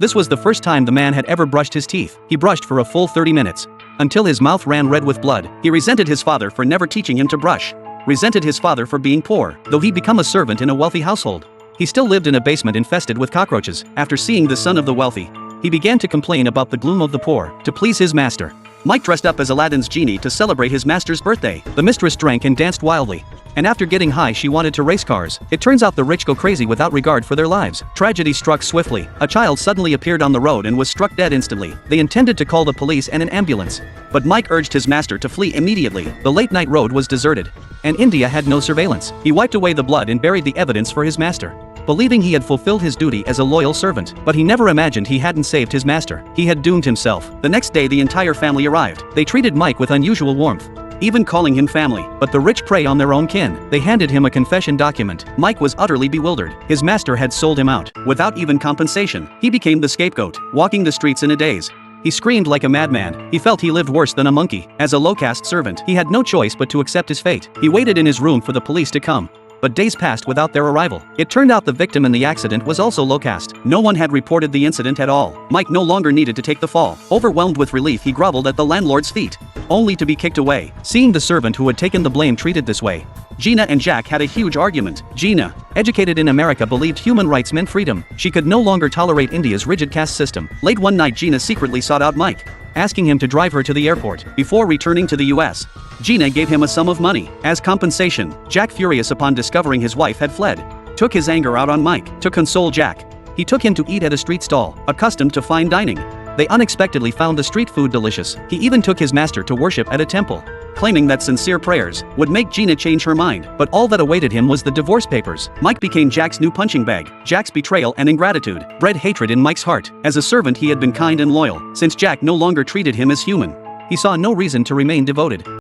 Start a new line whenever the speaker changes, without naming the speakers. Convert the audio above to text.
This was the first time the man had ever brushed his teeth. He brushed for a full 30 minutes. Until his mouth ran red with blood. He resented his father for never teaching him to brush. Resented his father for being poor, though he'd become a servant in a wealthy household. He still lived in a basement infested with cockroaches. After seeing the son of the wealthy, he began to complain about the gloom of the poor, to please his master. Mike dressed up as Aladdin's genie to celebrate his master's birthday. The mistress drank and danced wildly. And after getting high she wanted to race cars. It turns out the rich go crazy without regard for their lives. Tragedy struck swiftly. A child suddenly appeared on the road and was struck dead instantly. They intended to call the police and an ambulance. But Mike urged his master to flee immediately. The late-night road was deserted. And India had no surveillance. He wiped away the blood and buried the evidence for his master, believing he had fulfilled his duty as a loyal servant. But he never imagined he hadn't saved his master. He had doomed himself. The next day the entire family arrived. They treated Mike with unusual warmth, even calling him family. But the rich prey on their own kin. They handed him a confession document. Mike was utterly bewildered. His master had sold him out, without even compensation. He became the scapegoat, walking the streets in a daze. He screamed like a madman. He felt he lived worse than a monkey. As a low-caste servant, he had no choice but to accept his fate. He waited in his room for the police to come. But days passed without their arrival. It turned out the victim in the accident was also low-caste. No one had reported the incident at all. Mike no longer needed to take the fall. Overwhelmed with relief, he groveled at the landlord's feet, only to be kicked away. Seeing the servant who had taken the blame treated this way, Gina and Jack had a huge argument. Gina, educated in America, believed human rights meant freedom. She could no longer tolerate India's rigid caste system. Late one night Gina secretly sought out Mike, asking him to drive her to the airport. Before returning to the US, Gina gave him a sum of money. As compensation, Jack, furious upon discovering his wife had fled, took his anger out on Mike. To console Jack, he took him to eat at a street stall. Accustomed to fine dining, they unexpectedly found the street food delicious. He even took his master to worship at a temple, claiming that sincere prayers would make Gina change her mind. But all that awaited him was the divorce papers. Mike became Jack's new punching bag. Jack's betrayal and ingratitude bred hatred in Mike's heart. As a servant he had been kind and loyal. Since Jack no longer treated him as human, he saw no reason to remain devoted.